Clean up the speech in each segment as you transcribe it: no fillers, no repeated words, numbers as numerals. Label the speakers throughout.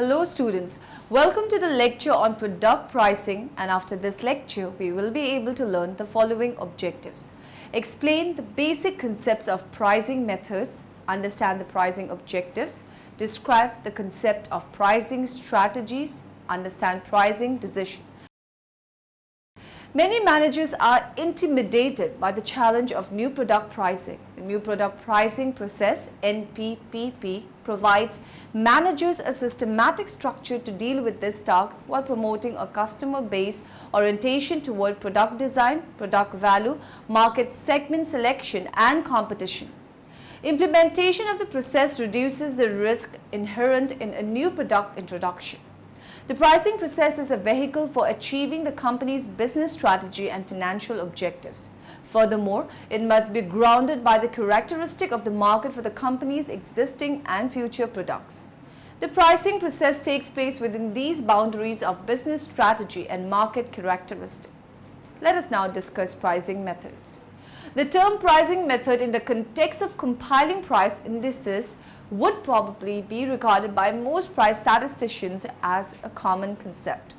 Speaker 1: Hello students, welcome to the lecture on product pricing, and after this lecture we will be able to learn the following objectives. Explain the basic concepts of pricing methods, understand the pricing objectives, describe the concept of pricing strategies, understand pricing decision. Many managers are intimidated by the challenge of new product pricing. The new product pricing process, NPPP, provides managers a systematic structure to deal with these tasks while promoting a customer-based orientation toward product design, product value, market segment selection, and competition. Implementation of the process reduces the risk inherent in a new product introduction. The pricing process is a vehicle for achieving the company's business strategy and financial objectives. Furthermore, it must be grounded by the characteristic of the market for the company's existing and future products. The pricing process takes place within these boundaries of business strategy and market characteristic. Let us now discuss pricing methods. The term pricing method in the context of compiling price indices would probably be regarded by most price statisticians as a common concept.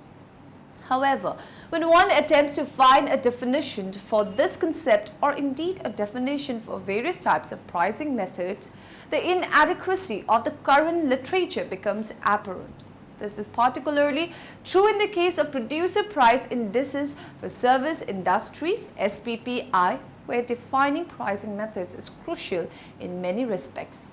Speaker 1: However, when one attempts to find a definition for this concept, or indeed a definition for various types of pricing methods, the inadequacy of the current literature becomes apparent. This is particularly true in the case of producer price indices for service industries, SPPI, where defining pricing methods is crucial in many respects.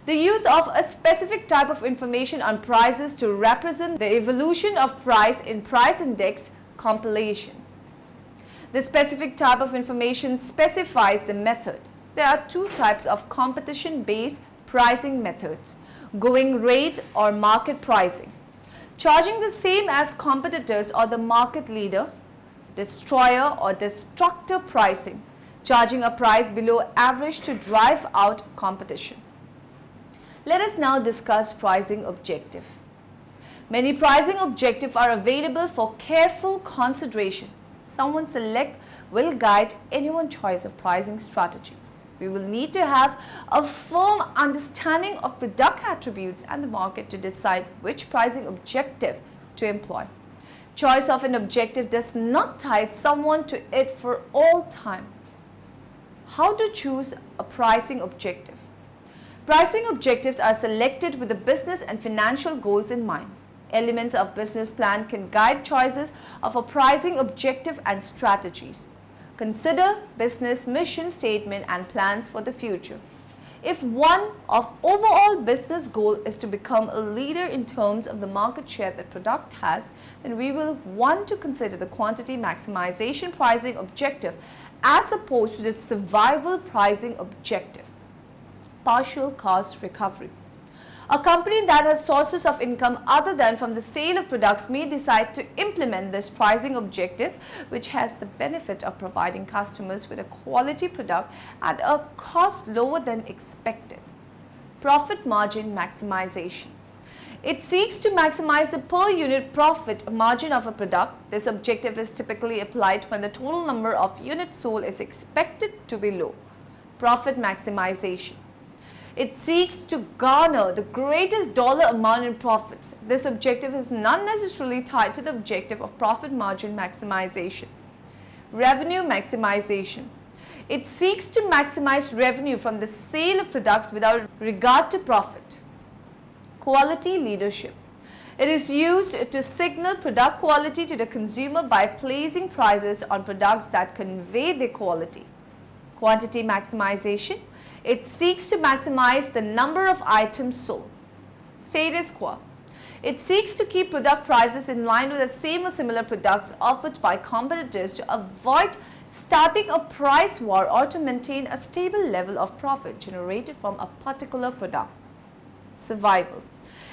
Speaker 1: The use of a specific type of information on prices to represent the evolution of price in price index compilation. The specific type of information specifies the method. There are two types of competition-based pricing methods: going rate or market pricing, charging the same as competitors or the market leader; destroyer or destructor pricing, charging a price below average to drive out competition. Let us now discuss pricing objective. Many pricing objectives are available for careful consideration. Someone select will guide anyone's choice of pricing strategy. We will need to have a firm understanding of product attributes and the market to decide which pricing objective to employ. Choice of an objective does not tie someone to it for all time. How to choose a pricing objective? Pricing objectives are selected with the business and financial goals in mind. Elements of business plan can guide choices of a pricing objective and strategies. Consider business mission statement and plans for the future. If one of overall business goal is to become a leader in terms of the market share that product has, then we will want to consider the quantity maximization pricing objective as opposed to the survival pricing objective. Partial cost recovery. A company that has sources of income other than from the sale of products may decide to implement this pricing objective, which has the benefit of providing customers with a quality product at a cost lower than expected. Profit margin maximization. It seeks to maximize the per unit profit margin of a product. This objective is typically applied when the total number of units sold is expected to be low. Profit maximization. It seeks to garner the greatest dollar amount in profits. This objective is not necessarily tied to the objective of profit margin maximization. Revenue maximization. It seeks to maximize revenue from the sale of products without regard to profit. Quality leadership. It is used to signal product quality to the consumer by placing prices on products that convey their quality. Quantity maximization. It seeks to maximize the number of items sold. Status quo. It seeks to keep product prices in line with the same or similar products offered by competitors to avoid starting a price war or to maintain a stable level of profit generated from a particular product. Survival.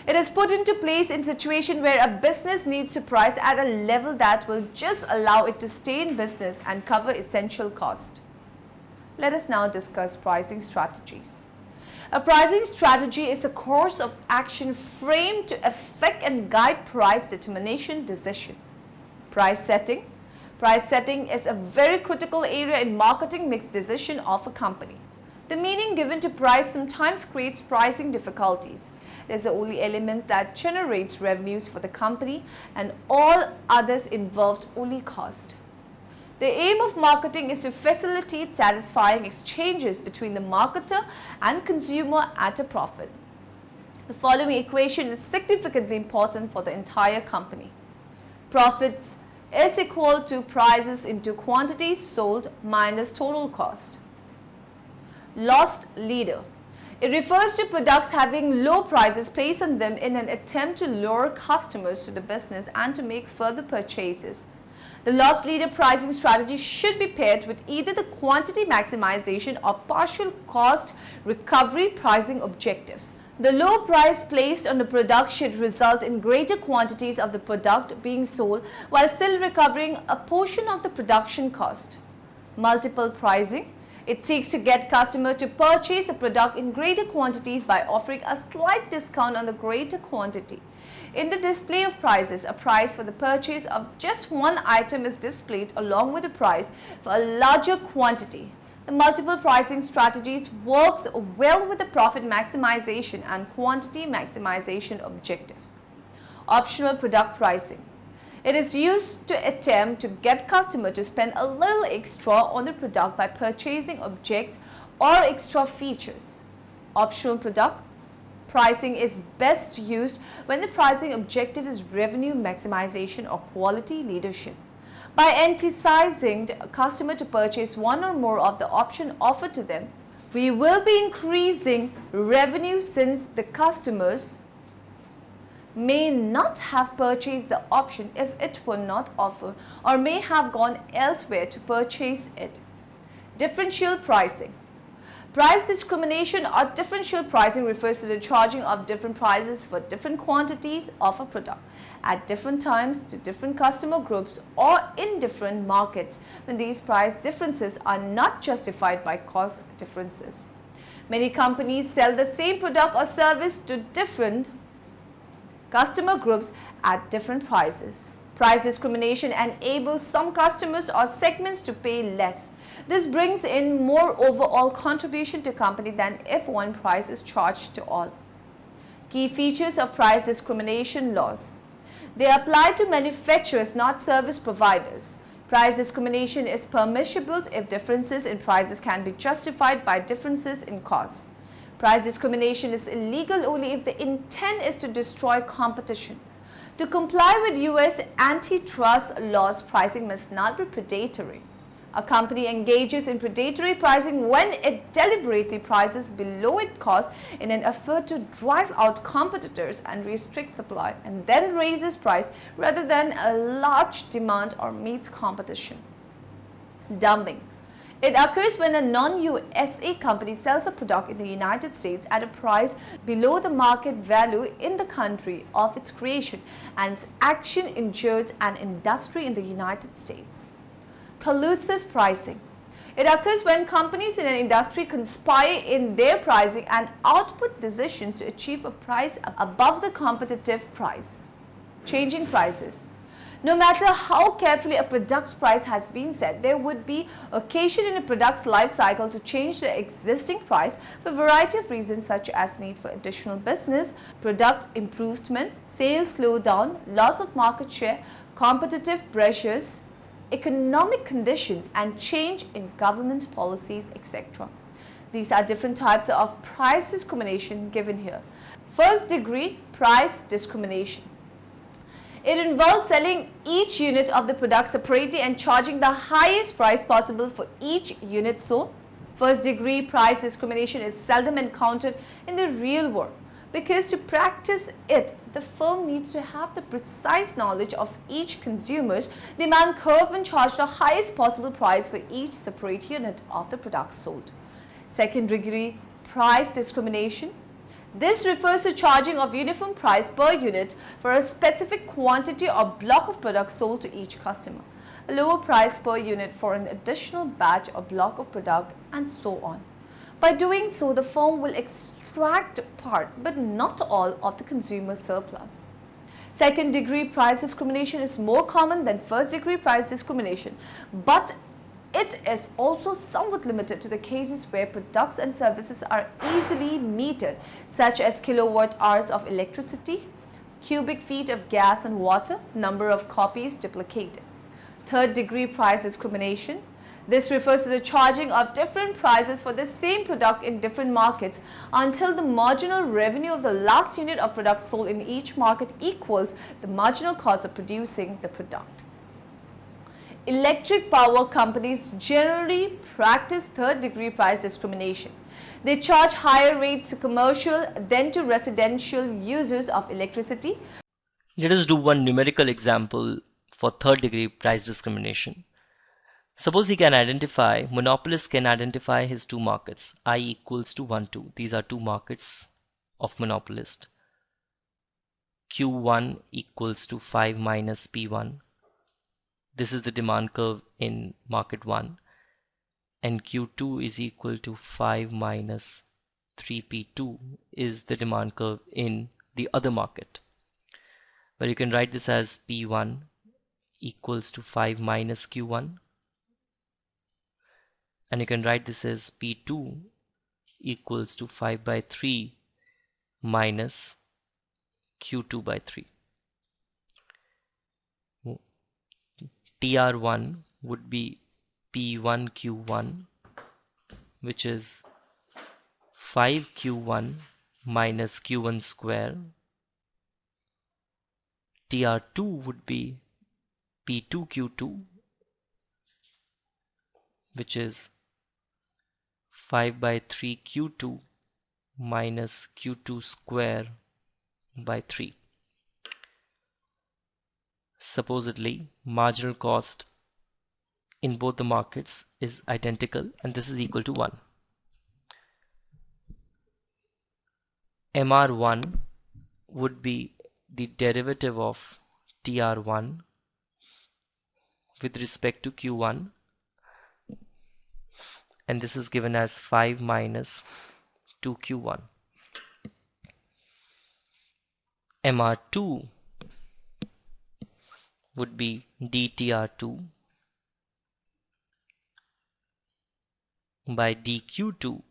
Speaker 1: It is put into place in situation where a business needs to price at a level that will just allow it to stay in business and cover essential costs. Let us now discuss pricing strategies. A pricing strategy is a course of action framed to affect and guide price determination decision. Price setting. Price setting is a very critical area in marketing mix decision of a company. The meaning given to price sometimes creates pricing difficulties. It is the only element that generates revenues for the company, and all others involved only cost. The aim of marketing is to facilitate satisfying exchanges between the marketer and consumer at a profit. The following equation is significantly important for the entire company. Profits is equal to prices into quantities sold minus total cost. Lost leader. It refers to products having low prices placed on them in an attempt to lure customers to the business and to make further purchases. The loss leader pricing strategy should be paired with either the quantity maximization or partial cost recovery pricing objectives. The low price placed on the product should result in greater quantities of the product being sold while still recovering a portion of the production cost. Multiple pricing. It seeks to get customer to purchase a product in greater quantities by offering a slight discount on the greater quantity. In the display of prices, a price for the purchase of just one item is displayed along with the price for a larger quantity. The multiple pricing strategies works well with the profit maximization and quantity maximization objectives. Optional product pricing. It is used to attempt to get customer to spend a little extra on the product by purchasing objects or extra features. Optional product pricing is best used when the pricing objective is revenue maximization or quality leadership. By enticing the customer to purchase one or more of the option offered to them, we will be increasing revenue since the customers may not have purchased the option if it were not offered or may have gone elsewhere to purchase it. Differential pricing. Price discrimination or differential pricing refers to the charging of different prices for different quantities of a product at different times to different customer groups or in different markets when these price differences are not justified by cost differences. Many companies sell the same product or service to different customer groups at different prices. Price discrimination enables some customers or segments to pay less. This brings in more overall contribution to company than if one price is charged to all. Key features of price discrimination laws. They apply to manufacturers, not service providers. Price discrimination is permissible if differences in prices can be justified by differences in cost. Price discrimination is illegal only if the intent is to destroy competition. To comply with US antitrust laws, pricing must not be predatory. A company engages in predatory pricing when it deliberately prices below its cost in an effort to drive out competitors and restrict supply, and then raises price rather than a large demand or meets competition. Dumping. It occurs when a non-USA company sells a product in the United States at a price below the market value in the country of its creation, and its action injures an industry in the United States. Collusive pricing. It occurs when companies in an industry conspire in their pricing and output decisions to achieve a price above the competitive price. Changing prices. No matter how carefully a product's price has been set, there would be occasion in a product's life cycle to change the existing price for a variety of reasons such as need for additional business, product improvement, sales slowdown, loss of market share, competitive pressures, economic conditions, and change in government policies, etc. These are different types of price discrimination given here. First degree price discrimination. It involves selling each unit of the product separately and charging the highest price possible for each unit sold. First degree price discrimination is seldom encountered in the real world because to practice it, the firm needs to have the precise knowledge of each consumer's demand curve and charge the highest possible price for each separate unit of the product sold. Second degree price discrimination. This refers to charging of uniform price per unit for a specific quantity or block of products sold to each customer, a lower price per unit for an additional batch or block of product, and so on. By doing so, the firm will extract part but not all of the consumer surplus. Second degree price discrimination is more common than first degree price discrimination, but It is also somewhat limited to the cases where products and services are easily metered, such as kilowatt hours of electricity, cubic feet of gas and water, number of copies duplicated. Third-degree price discrimination. This refers to the charging of different prices for the same product in different markets until the marginal revenue of the last unit of product sold in each market equals the marginal cost of producing the product. Electric power companies generally practice third-degree price discrimination. They charge higher rates to commercial than to residential users of electricity.
Speaker 2: Let us do one numerical example for third-degree price discrimination. Suppose monopolist can identify his two markets, I equals to 1, 2. These are two markets of monopolist. Q1 equals to 5 minus P1. This is the demand curve in market 1. And Q2 is equal to 5 minus 3P2 is the demand curve in the other market. But you can write this as P1 equals to 5 minus Q1. And you can write this as P2 equals to 5 by 3 minus Q2 by 3. TR1 would be P1 Q1, which is 5 Q1 minus Q1 square. TR2 would be P2 Q2, which is 5 by 3 Q2 minus Q2 square by 3. Supposedly, marginal cost in both the markets is identical, and this is equal to 1. MR1 would be the derivative of TR1 with respect to Q1, and this is given as 5 minus 2Q1. MR2 would be dTR2 by dQ2,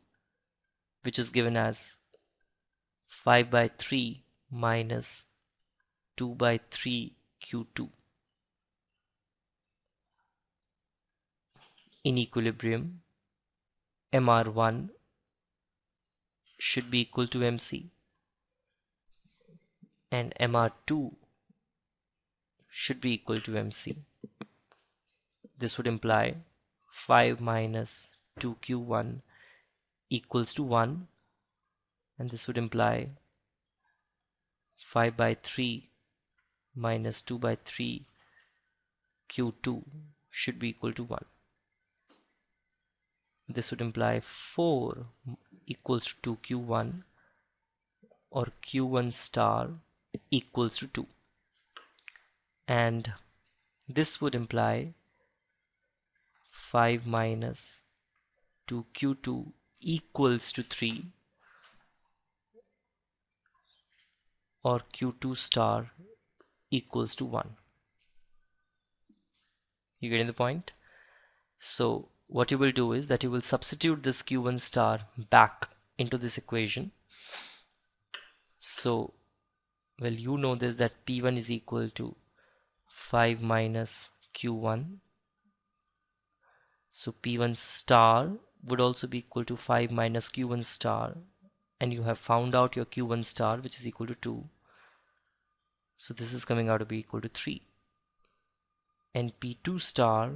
Speaker 2: which is given as 5 by 3 minus 2 by 3 Q2. In equilibrium, MR1 should be equal to MC and MR2 should be equal to MC. This would imply 5 minus 2Q1 equals to 1, and this would imply 5 by 3 minus 2 by 3 Q2 should be equal to 1. This would imply 4 equals to 2Q1 or Q1 star equals to 2. And this would imply 5 minus 2Q2 equals to 3 or Q2 star equals to 1. You getting the point? So what you will do is that you will substitute this Q1 star back into this equation. So, well, you know this, that P1 is equal to 5 minus Q1. So P1 star would also be equal to 5 minus Q1 star, and you have found out your Q1 star, which is equal to 2. So this is coming out to be equal to 3. And P2 star,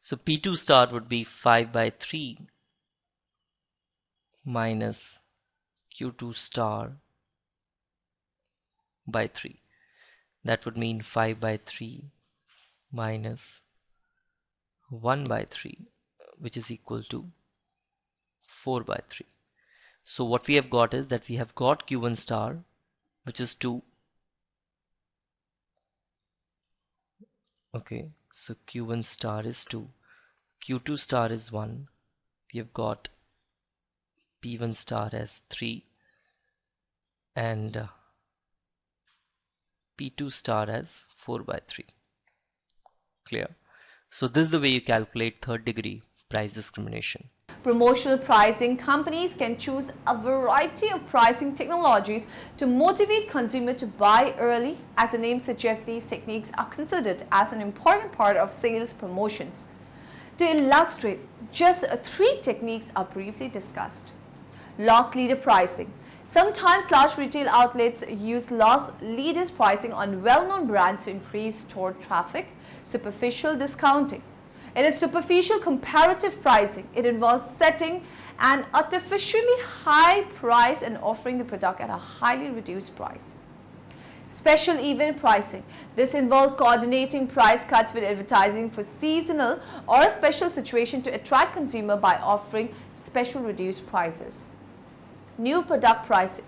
Speaker 2: so P2 star would be 5 by 3 minus Q2 star by 3. That would mean 5 by 3 minus 1 by 3, which is equal to 4 by 3. So what we have got is that we have got Q1 star, which is 2. Okay, so Q1 star is 2. Q2 star is 1. We have got P1 star as 3 and P2 star as 4 by 3. Clear? So this is the way you calculate third degree price discrimination.
Speaker 1: Promotional pricing, companies can choose a variety of pricing technologies to motivate consumer to buy early. As the name suggests, these techniques are considered as an important part of sales promotions. To illustrate, just three techniques are briefly discussed. Loss leader pricing. Sometimes large retail outlets use loss leaders pricing on well-known brands to increase store traffic. Superficial discounting. It is superficial comparative pricing. It involves setting an artificially high price and offering the product at a highly reduced price. Special event pricing. This involves coordinating price cuts with advertising for seasonal or a special situation to attract consumer by offering special reduced prices. New product pricing.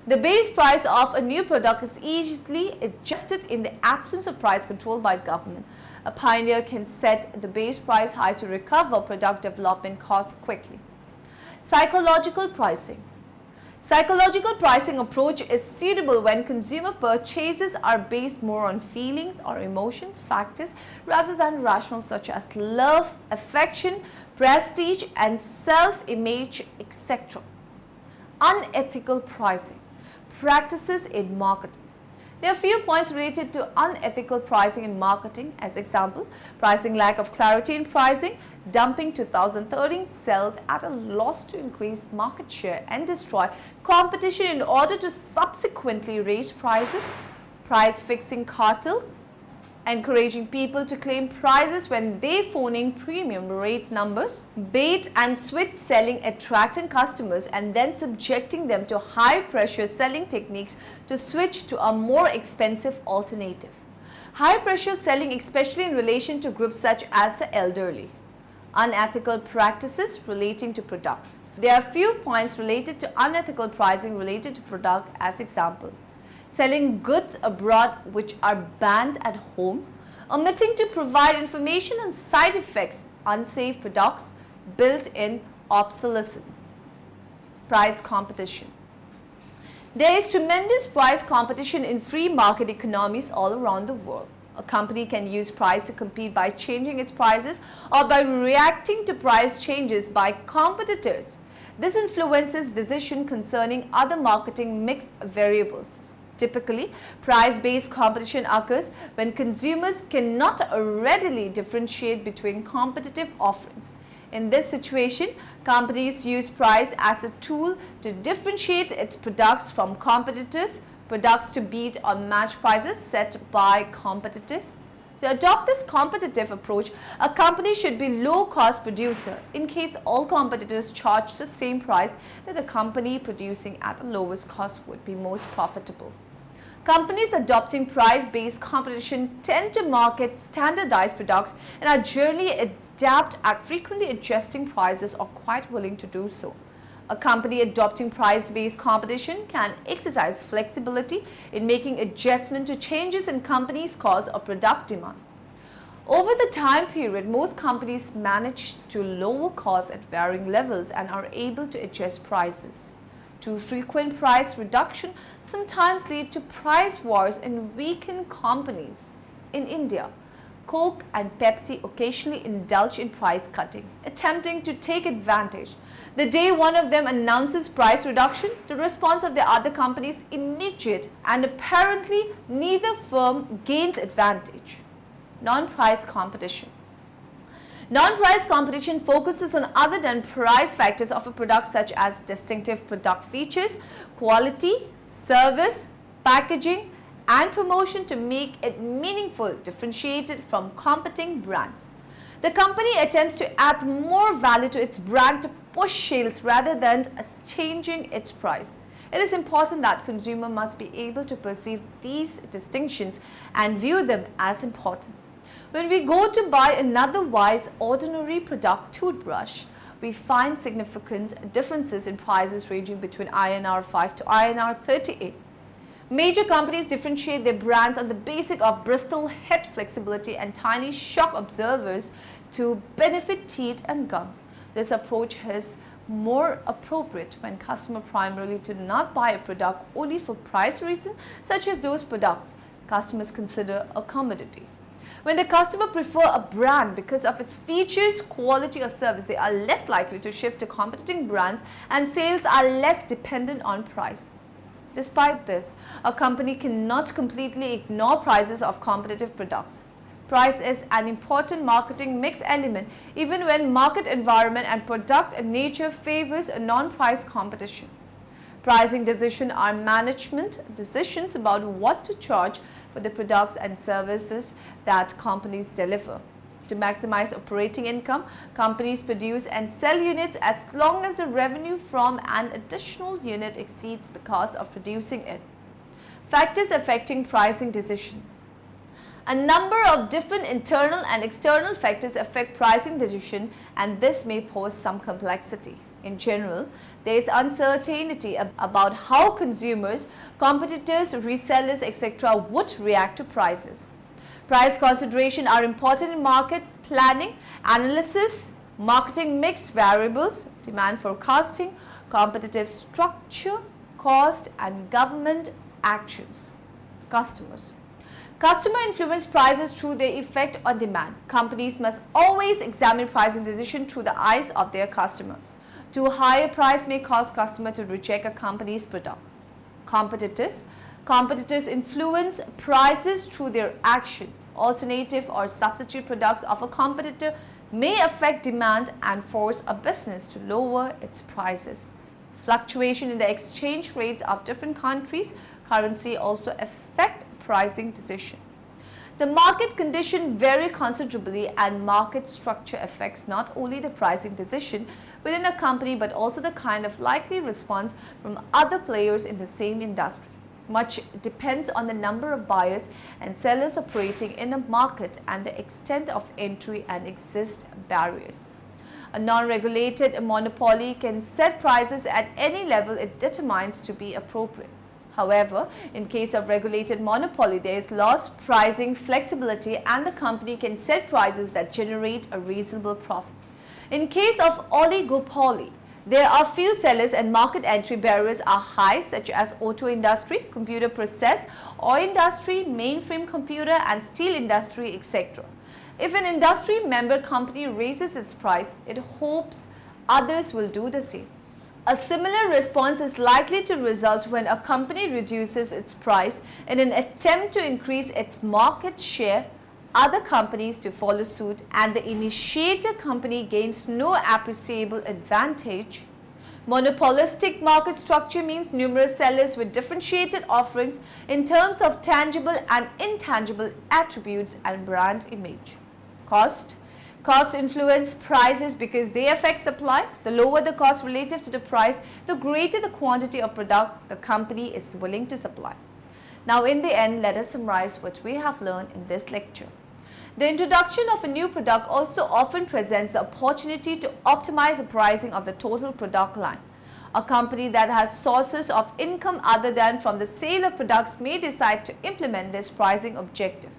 Speaker 1: The base price of a new product is easily adjusted in the absence of price control by government. A pioneer can set the base price high to recover product development costs quickly. Psychological pricing. Psychological pricing approach is suitable when consumer purchases are based more on feelings or emotions factors rather than rational, such as love, affection, prestige, and self-image, etc. Unethical pricing. Practices in marketing. There are a few points related to unethical pricing in marketing. As example, pricing lack of clarity in pricing, dumping 2013 sold at a loss to increase market share and destroy competition in order to subsequently raise prices, price fixing cartels, encouraging people to claim prices when they phoning premium rate numbers, bait and switch selling attracting customers and then subjecting them to high pressure selling techniques to switch to a more expensive alternative. High pressure selling, especially in relation to groups such as the elderly. Unethical practices relating to products. There are few points related to unethical pricing related to product. As example, selling goods abroad which are banned at home, omitting to provide information on side effects, unsafe products, built-in obsolescence. Price competition. There is tremendous price competition in free market economies all around the world. A company can use price to compete by changing its prices or by reacting to price changes by competitors. This influences decision concerning other marketing mix variables. Typically, price-based competition occurs when consumers cannot readily differentiate between competitive offerings. In this situation, companies use price as a tool to differentiate its products from competitors, products to beat or match prices set by competitors. To adopt this competitive approach, a company should be low-cost producer. In case all competitors charge the same price, then the company producing at the lowest cost would be most profitable. Companies adopting price-based competition tend to market standardized products and are generally adept at frequently adjusting prices or quite willing to do so. A company adopting price-based competition can exercise flexibility in making adjustment to changes in company's cost or product demand. Over the time period, most companies manage to lower costs at varying levels and are able to adjust prices. Too frequent price reduction sometimes lead to price wars and weaken companies. In India, Coke and Pepsi occasionally indulge in price cutting, attempting to take advantage. The day one of them announces price reduction, the response of the other company is immediate and apparently neither firm gains advantage. Non-price competition. Non-price competition focuses on other than price factors of a product such as distinctive product features, quality, service, packaging, and promotion to make it meaningful, differentiated from competing brands. The company attempts to add more value to its brand to push sales rather than changing its price. It is important that consumer must be able to perceive these distinctions and view them as important. When we go to buy an otherwise ordinary product toothbrush, we find significant differences in prices ranging between INR 5 to INR 38. Major companies differentiate their brands on the basis of bristle head flexibility and tiny shock absorbers to benefit teeth and gums. This approach is more appropriate when customers primarily do not buy a product only for price reasons, such as those products customers consider a commodity. When the customer prefer a brand because of its features, quality or service, they are less likely to shift to competing brands and sales are less dependent on price. Despite this, a company cannot completely ignore prices of competitive products. Price is an important marketing mix element even when market environment and product nature favors a non-price competition. Pricing decisions are management decisions about what to charge for the products and services that companies deliver. To maximize operating income, companies produce and sell units as long as the revenue from an additional unit exceeds the cost of producing it. Factors affecting pricing decision. A number of different internal and external factors affect pricing decision, and this may pose some complexity. In general, there is uncertainty about how consumers, competitors, resellers, etc. would react to prices. Price considerations are important in market planning, analysis, marketing mix variables, demand forecasting, competitive structure, cost, and government actions. Customers. Customer influence prices through their effect on demand. Companies must always examine pricing decisions through the eyes of their customer. Too high a price may cause customer to reject a company's product. Competitors. Competitors influence prices through their action. Alternative or substitute products of a competitor may affect demand and force a business to lower its prices. Fluctuation in the exchange rates of different countries' currency also affect pricing decision. The market condition vary considerably and market structure affects not only the pricing decision within a company but also the kind of likely response from other players in the same industry. Much depends on the number of buyers and sellers operating in a market and the extent of entry and exist barriers. A non-regulated monopoly can set prices at any level it determines to be appropriate. However, in case of regulated monopoly, there is loss pricing flexibility and the company can set prices that generate a reasonable profit. In case of oligopoly, there are few sellers and market entry barriers are high, such as auto industry, computer process, oil industry, mainframe computer and steel industry, etc. If an industry member company raises its price, it hopes others will do the same. A similar response is likely to result when a company reduces its price in an attempt to increase its market share, other companies to follow suit, and the initiator company gains no appreciable advantage. Monopolistic market structure means numerous sellers with differentiated offerings in terms of tangible and intangible attributes and brand image. Cost. Costs influence prices because they affect supply. The lower the cost relative to the price, the greater the quantity of product the company is willing to supply. Now in the end, let us summarize what we have learned in this lecture. The introduction of a new product also often presents the opportunity to optimize the pricing of the total product line. A company that has sources of income other than from the sale of products may decide to implement this pricing objective,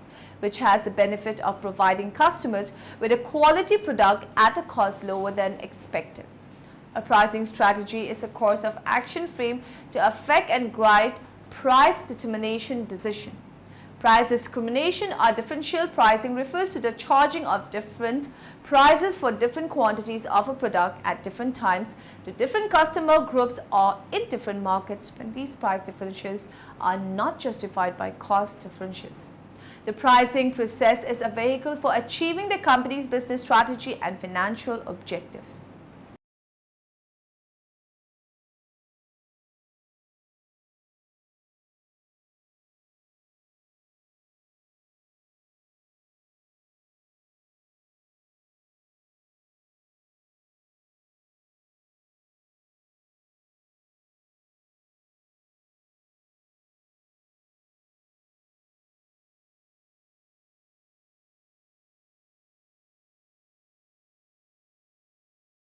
Speaker 1: which has the benefit of providing customers with a quality product at a cost lower than expected. A pricing strategy is a course of action frame to affect and guide price determination decision. Price discrimination or differential pricing refers to the charging of different prices for different quantities of a product at different times to different customer groups or in different markets when these price differentials are not justified by cost differentials. The pricing process is a vehicle for achieving the company's business strategy and financial objectives.